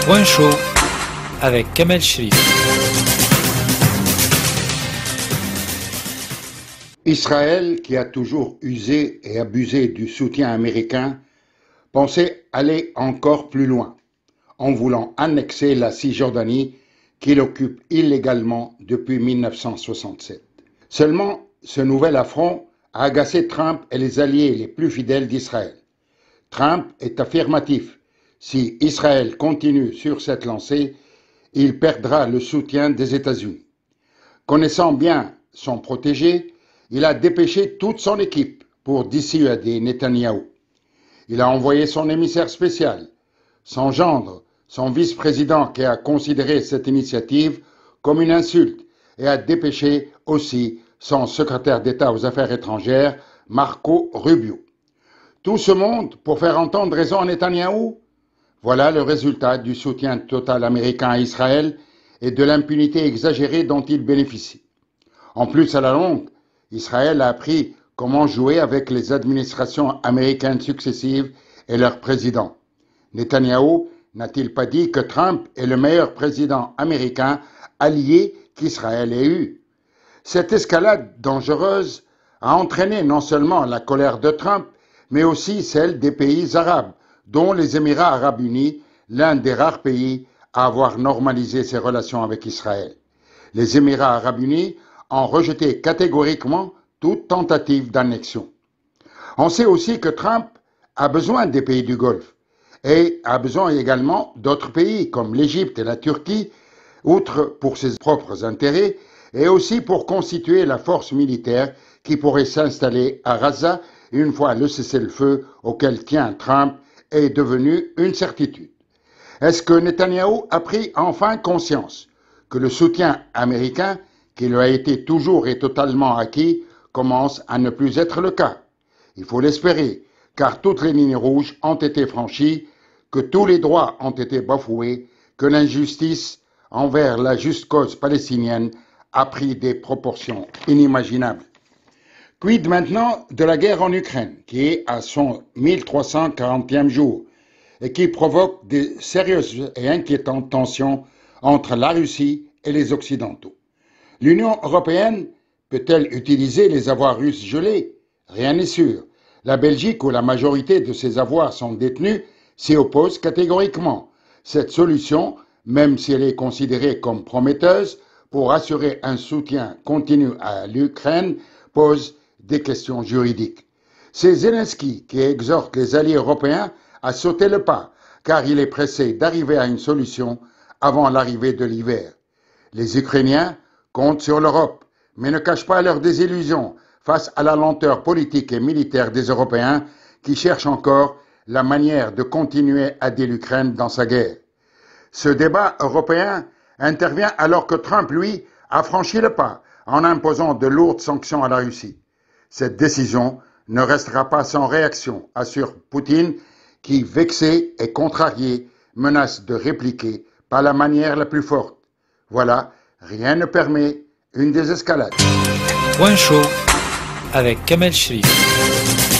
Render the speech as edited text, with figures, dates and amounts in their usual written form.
Point chaud avec Kamel Cherif. Israël, qui a toujours usé et abusé du soutien américain, pensait aller encore plus loin, en voulant annexer la Cisjordanie qu'il occupe illégalement depuis 1967. Seulement, ce nouvel affront a agacé Trump et les alliés les plus fidèles d'Israël. Trump est affirmatif. Si Israël continue sur cette lancée, il perdra le soutien des États-Unis. Connaissant bien son protégé, il a dépêché toute son équipe pour dissuader Netanyahou. Il a envoyé son émissaire spécial, son gendre, son vice-président qui a considéré cette initiative comme une insulte et a dépêché aussi son secrétaire d'État aux Affaires étrangères, Marco Rubio. Tout ce monde pour faire entendre raison à Netanyahou? Voilà le résultat du soutien total américain à Israël et de l'impunité exagérée dont il bénéficie. En plus, à la longue, Israël a appris comment jouer avec les administrations américaines successives et leurs présidents. Netanyahou n'a-t-il pas dit que Trump est le meilleur président américain allié qu'Israël ait eu? Cette escalade dangereuse a entraîné non seulement la colère de Trump, mais aussi celle des pays arabes, dont les Émirats arabes unis, l'un des rares pays à avoir normalisé ses relations avec Israël. Les Émirats arabes unis ont rejeté catégoriquement toute tentative d'annexion. On sait aussi que Trump a besoin des pays du Golfe et a besoin également d'autres pays comme l'Égypte et la Turquie, outre pour ses propres intérêts, et aussi pour constituer la force militaire qui pourrait s'installer à Gaza une fois le cessez-le-feu auquel tient Trump est devenu une certitude. Est-ce que Netanyahou a pris enfin conscience que le soutien américain, qui lui a été toujours et totalement acquis, commence à ne plus être le cas? Il faut l'espérer, car toutes les lignes rouges ont été franchies, que tous les droits ont été bafoués, que l'injustice envers la juste cause palestinienne a pris des proportions inimaginables. Quid maintenant de la guerre en Ukraine, qui est à son 1340e jour et qui provoque des sérieuses et inquiétantes tensions entre la Russie et les Occidentaux? L'Union européenne peut-elle utiliser les avoirs russes gelés? Rien n'est sûr. La Belgique, où la majorité de ses avoirs sont détenus, s'y oppose catégoriquement. Cette solution, même si elle est considérée comme prometteuse pour assurer un soutien continu à l'Ukraine, pose des questions juridiques. C'est Zelensky qui exhorte les alliés européens à sauter le pas, car il est pressé d'arriver à une solution avant l'arrivée de l'hiver. Les Ukrainiens comptent sur l'Europe, mais ne cachent pas leur désillusion face à la lenteur politique et militaire des Européens qui cherchent encore la manière de continuer à aider l'Ukraine dans sa guerre. Ce débat européen intervient alors que Trump, lui, a franchi le pas en imposant de lourdes sanctions à la Russie. Cette décision ne restera pas sans réaction, assure Poutine, qui, vexé et contrarié, menace de répliquer par la manière la plus forte. Voilà, rien ne permet une désescalade. Point chaud avec Kamel Cherif.